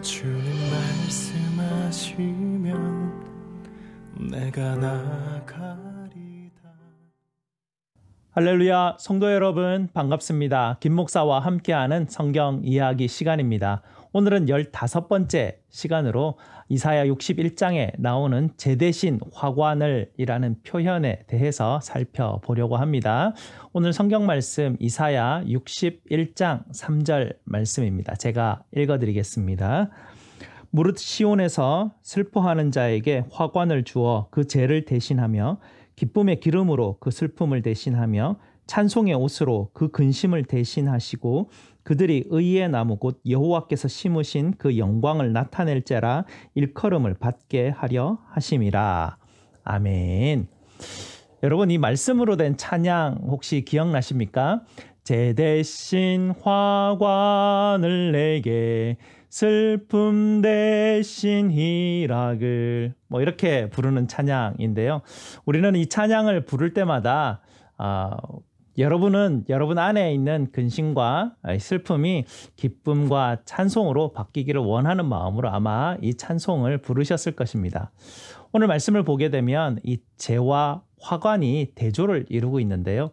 주님 말씀하시면 내가 나가리다. 할렐루야, 성도 여러분 반갑습니다. 김 목사와 함께하는 성경 이야기 시간입니다. 오늘은 15번째 시간으로 이사야 61장에 나오는 제 대신 화관을 이라는 표현에 대해서 살펴보려고 합니다. 오늘 성경 말씀 이사야 61장 3절 말씀입니다. 제가 읽어드리겠습니다. 무릇 시온에서 슬퍼하는 자에게 화관을 주어 그 죄를 대신하며 기쁨의 기름으로 그 슬픔을 대신하며 찬송의 옷으로 그 근심을 대신하시고 그들이 의의 나무 곧 여호와께서 심으신 그 영광을 나타낼지라 일컬음을 받게 하려 하심이라. 아멘. 여러분, 이 말씀으로 된 찬양 혹시 기억나십니까? 제 대신 화관을 내게 슬픔 대신 희락을 이렇게 부르는 찬양인데요. 우리는 이 찬양을 부를 때마다 여러분은 여러분 안에 있는 근심과 슬픔이 기쁨과 찬송으로 바뀌기를 원하는 마음으로 아마 이 찬송을 부르셨을 것입니다. 오늘 말씀을 보게 되면 이 죄와 화관이 대조를 이루고 있는데요.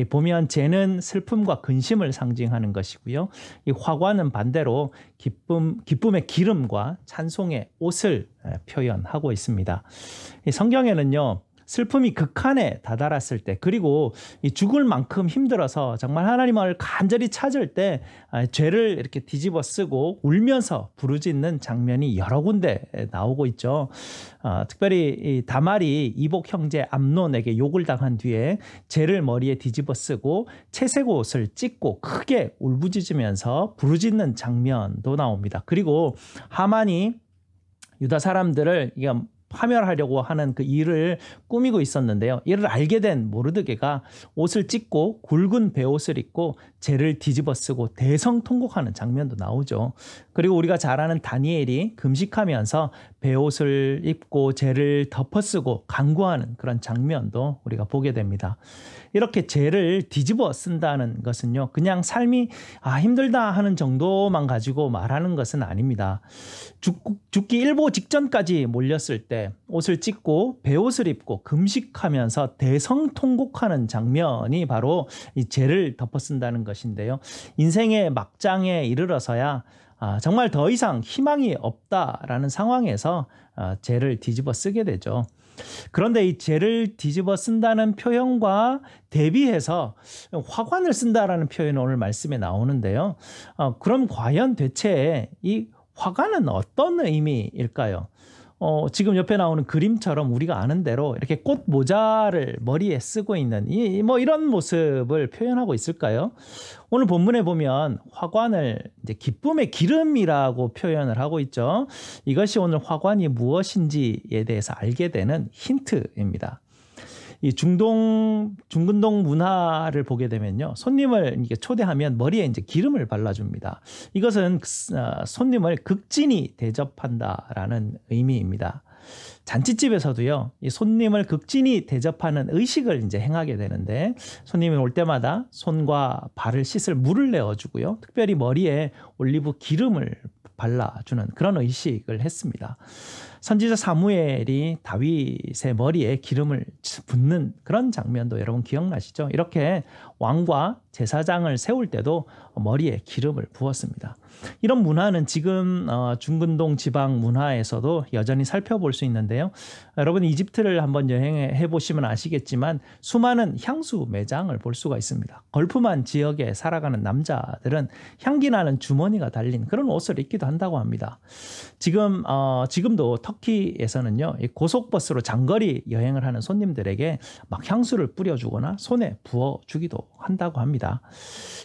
보면 죄는 슬픔과 근심을 상징하는 것이고요. 이 화관은 반대로 기쁨의 기름과 찬송의 옷을 표현하고 있습니다. 이 성경에는요, 슬픔이 극한에 다다랐을 때, 그리고 이 죽을 만큼 힘들어서 정말 하나님을 간절히 찾을 때 죄를 이렇게 뒤집어 쓰고 울면서 부르짖는 장면이 여러 군데 나오고 있죠. 특별히 이 다말이 이복 형제 암논에게 욕을 당한 뒤에 죄를 머리에 뒤집어 쓰고 채색 옷을 찢고 크게 울부짖으면서 부르짖는 장면도 나옵니다. 그리고 하만이 유다 사람들을 파멸하려고 하는 그 일을 꾸미고 있었는데요. 이를 알게 된 모르드게가 옷을 찢고 굵은 베옷을 입고 죄를 뒤집어 쓰고 대성통곡하는 장면도 나오죠. 그리고 우리가 잘 아는 다니엘이 금식하면서 베옷을 입고 죄를 덮어쓰고 간구하는 그런 장면도 우리가 보게 됩니다. 이렇게 죄를 뒤집어 쓴다는 것은요, 그냥 삶이 힘들다 하는 정도만 가지고 말하는 것은 아닙니다. 죽기 일보 직전까지 몰렸을 때 옷을 찢고 베옷을 입고 금식하면서 대성통곡하는 장면이 바로 이 죄를 덮어쓴다는 것인데요. 인생의 막장에 이르러서야 정말 더 이상 희망이 없다라는 상황에서 죄를 뒤집어 쓰게 되죠. 그런데 이 죄를 뒤집어 쓴다는 표현과 대비해서 화관을 쓴다라는 표현이 오늘 말씀에 나오는데요. 그럼 과연 대체 이 화관은 어떤 의미일까요? 지금 옆에 나오는 그림처럼 우리가 아는 대로 이렇게 꽃 모자를 머리에 쓰고 있는 이런 모습을 표현하고 있을까요? 오늘 본문에 보면 화관을 이제 기쁨의 기름이라고 표현을 하고 있죠. 이것이 오늘 화관이 무엇인지에 대해서 알게 되는 힌트입니다. 이 중근동 문화를 보게 되면요, 손님을 초대하면 머리에 이제 기름을 발라줍니다. 이것은 손님을 극진히 대접한다라는 의미입니다. 잔치집에서도요, 이 손님을 극진히 대접하는 의식을 이제 행하게 되는데, 손님이 올 때마다 손과 발을 씻을 물을 내어주고요, 특별히 머리에 올리브 기름을 발라주는 그런 의식을 했습니다. 선지자 사무엘이 다윗의 머리에 기름을 붓는 그런 장면도 여러분 기억나시죠? 이렇게 왕과 제사장을 세울 때도 머리에 기름을 부었습니다. 이런 문화는 지금 중근동 지방 문화에서도 여전히 살펴볼 수 있는데요. 여러분 이집트를 한번 여행해 보시면 아시겠지만 수많은 향수 매장을 볼 수가 있습니다. 걸프만 지역에 살아가는 남자들은 향기나는 주머니가 달린 그런 옷을 입기도 한다고 합니다. 지금도 터키에서는요, 고속버스로 장거리 여행을 하는 손님들에게 막 향수를 뿌려주거나 손에 부어주기도 한다고 합니다.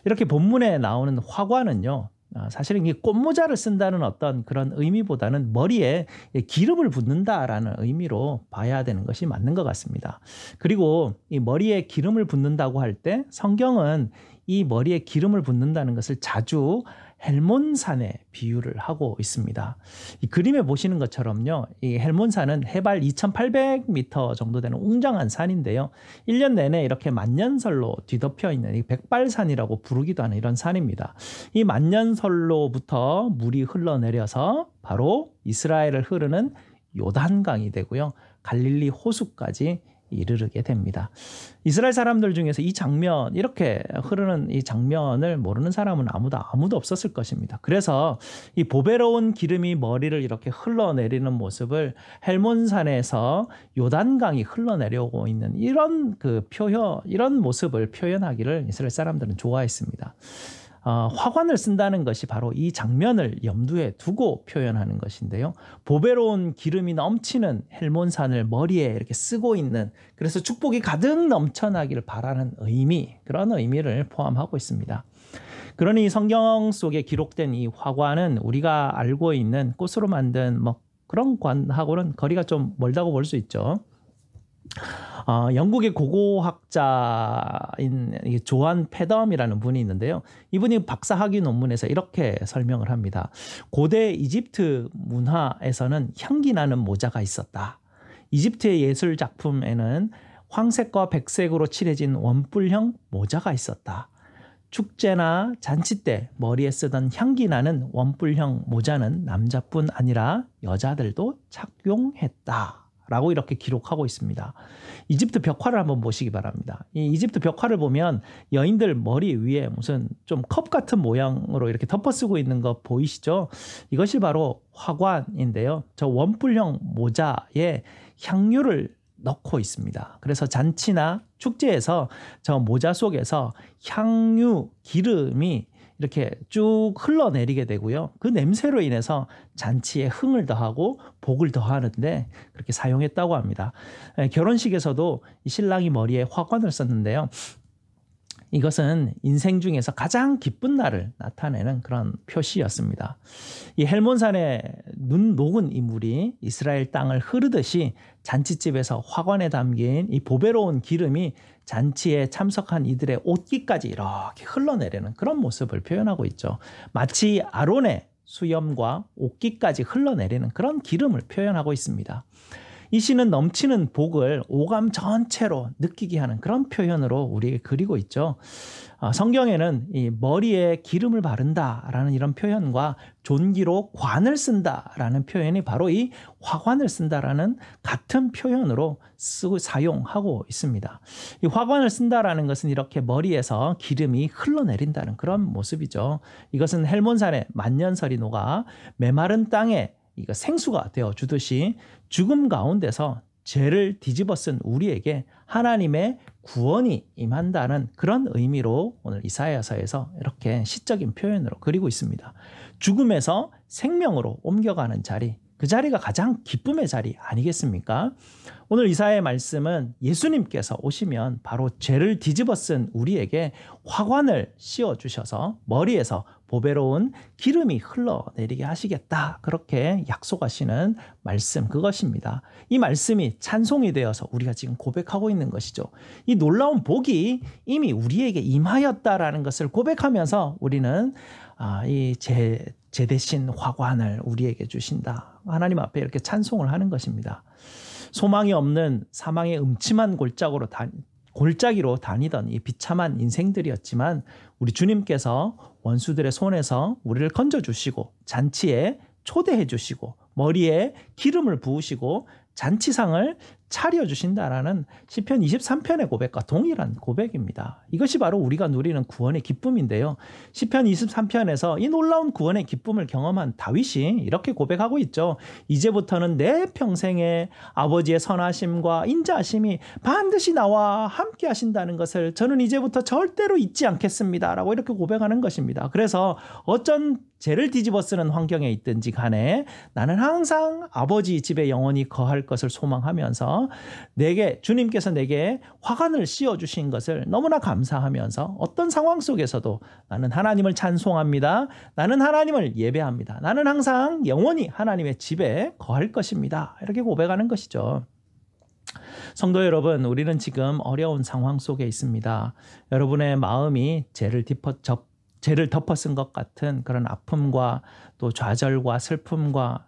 이렇게 본문에 나오는 화관은요, 사실은 이 꽃모자를 쓴다는 어떤 그런 의미보다는 머리에 기름을 붓는다라는 의미로 봐야 되는 것이 맞는 것 같습니다. 그리고 이 머리에 기름을 붓는다고 할 때 성경은 이 머리에 기름을 붓는다는 것을 자주 헬몬산에 비유를 하고 있습니다. 이 그림에 보시는 것처럼요. 이 헬몬산은 해발 2,800m 정도 되는 웅장한 산인데요. 1년 내내 이렇게 만년설로 뒤덮여 있는 이 백발산이라고 부르기도 하는 이런 산입니다. 이 만년설로부터 물이 흘러내려서 바로 이스라엘을 흐르는 요단강이 되고요. 갈릴리 호수까지 이르게 됩니다. 이스라엘 사람들 중에서 이 장면, 이렇게 흐르는 이 장면을 모르는 사람은 아무도 없었을 것입니다. 그래서 이 보배로운 기름이 머리를 이렇게 흘러내리는 모습을 헬몬산에서 요단강이 흘러내려오고 있는 이런 이런 모습을 표현하기를 이스라엘 사람들은 좋아했습니다. 화관을 쓴다는 것이 바로 이 장면을 염두에 두고 표현하는 것인데요. 보배로운 기름이 넘치는 헬몬산을 머리에 이렇게 쓰고 있는, 그래서 축복이 가득 넘쳐나기를 바라는 그런 의미를 포함하고 있습니다. 그러니 성경 속에 기록된 이 화관은 우리가 알고 있는 꽃으로 만든 그런 관하고는 거리가 좀 멀다고 볼 수 있죠. 영국의 고고학자인 조한 패덤이라는 분이 있는데요. 이분이 박사학위 논문에서 이렇게 설명을 합니다. 고대 이집트 문화에서는 향기 나는 모자가 있었다. 이집트의 예술 작품에는 황색과 백색으로 칠해진 원뿔형 모자가 있었다. 축제나 잔치 때 머리에 쓰던 향기 나는 원뿔형 모자는 남자뿐 아니라 여자들도 착용했다. 라고 이렇게 기록하고 있습니다. 이집트 벽화를 한번 보시기 바랍니다. 이 이집트 벽화를 보면 여인들 머리 위에 무슨 좀 컵 같은 모양으로 이렇게 덮어쓰고 있는 거 보이시죠? 이것이 바로 화관인데요. 저 원뿔형 모자에 향유를 넣고 있습니다. 그래서 잔치나 축제에서 저 모자 속에서 향유, 기름이 이렇게 쭉 흘러내리게 되고요. 그 냄새로 인해서 잔치에 흥을 더하고 복을 더하는데 그렇게 사용했다고 합니다. 결혼식에서도 이 신랑이 머리에 화관을 썼는데요. 이것은 인생 중에서 가장 기쁜 날을 나타내는 그런 표시였습니다. 이 헬몬산에 눈 녹은 이 물이 이스라엘 땅을 흐르듯이 잔치집에서 화관에 담긴 이 보배로운 기름이 잔치에 참석한 이들의 옷깃까지 이렇게 흘러내리는 그런 모습을 표현하고 있죠. 마치 아론의 수염과 옷깃까지 흘러내리는 그런 기름을 표현하고 있습니다. 이 시는 넘치는 복을 오감 전체로 느끼게 하는 그런 표현으로 우리에게 그리고 있죠. 성경에는 이 머리에 기름을 바른다라는 이런 표현과 존귀로 관을 쓴다라는 표현이 바로 이 화관을 쓴다라는 같은 표현으로 사용하고 있습니다. 이 화관을 쓴다라는 것은 이렇게 머리에서 기름이 흘러내린다는 그런 모습이죠. 이것은 헬몬산의 만년설이 녹아 메마른 땅에 이거 생수가 되어 주듯이 죽음 가운데서 죄를 뒤집어 쓴 우리에게 하나님의 구원이 임한다는 그런 의미로 오늘 이사야서에서 이렇게 시적인 표현으로 그리고 있습니다. 죽음에서 생명으로 옮겨가는 자리, 그 자리가 가장 기쁨의 자리 아니겠습니까? 오늘 이사야의 말씀은 예수님께서 오시면 바로 죄를 뒤집어 쓴 우리에게 화관을 씌워주셔서 머리에서 보배로운 기름이 흘러내리게 하시겠다. 그렇게 약속하시는 말씀, 그것입니다. 이 말씀이 찬송이 되어서 우리가 지금 고백하고 있는 것이죠. 이 놀라운 복이 이미 우리에게 임하였다라는 것을 고백하면서 우리는 이 제 대신 화관을 우리에게 주신다. 하나님 앞에 이렇게 찬송을 하는 것입니다. 소망이 없는 사망의 음침한 골짜기로 다니던 이 비참한 인생들이었지만 우리 주님께서 원수들의 손에서 우리를 건져주시고 잔치에 초대해 주시고 머리에 기름을 부으시고 잔치상을 차려주신다라는 시편 23편의 고백과 동일한 고백입니다. 이것이 바로 우리가 누리는 구원의 기쁨인데요. 시편 23편에서 이 놀라운 구원의 기쁨을 경험한 다윗이 이렇게 고백하고 있죠. 이제부터는 내 평생에 아버지의 선하심과 인자하심이 반드시 나와 함께 하신다는 것을 저는 이제부터 절대로 잊지 않겠습니다. 라고 이렇게 고백하는 것입니다. 그래서 어쩐 죄를 뒤집어 쓰는 환경에 있든지 간에 나는 항상 아버지 집에 영원히 거할 것을 소망하면서 주님께서 내게 화관을 씌워주신 것을 너무나 감사하면서 어떤 상황 속에서도 나는 하나님을 찬송합니다. 나는 하나님을 예배합니다. 나는 항상 영원히 하나님의 집에 거할 것입니다. 이렇게 고백하는 것이죠. 성도 여러분, 우리는 지금 어려운 상황 속에 있습니다. 여러분의 마음이 죄를 죄를 덮어쓴 것 같은 그런 아픔과 또 좌절과 슬픔과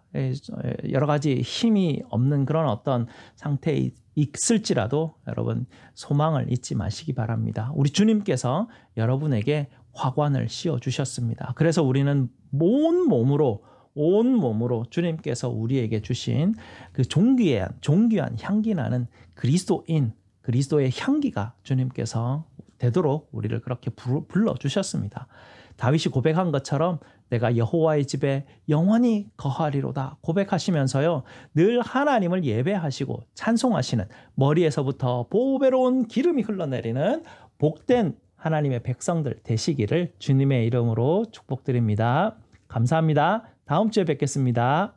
여러 가지 힘이 없는 그런 어떤 상태에 있을지라도 여러분 소망을 잊지 마시기 바랍니다. 우리 주님께서 여러분에게 화관을 씌워주셨습니다. 그래서 우리는 온 몸으로 주님께서 우리에게 주신 그 존귀한 향기 나는 그리스도의 향기가 주님께서 되도록 우리를 그렇게 불러주셨습니다. 다윗이 고백한 것처럼 내가 여호와의 집에 영원히 거하리로다 고백하시면서요, 늘 하나님을 예배하시고 찬송하시는, 머리에서부터 보배로운 기름이 흘러내리는 복된 하나님의 백성들 되시기를 주님의 이름으로 축복드립니다. 감사합니다. 다음 주에 뵙겠습니다.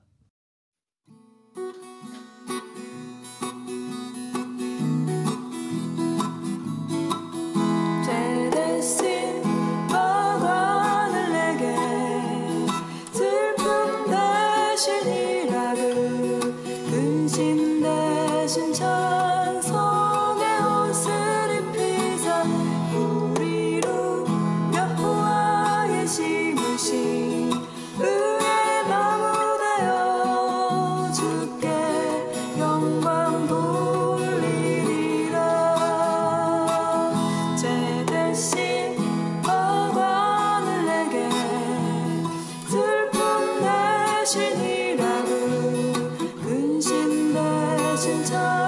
근심 대신 자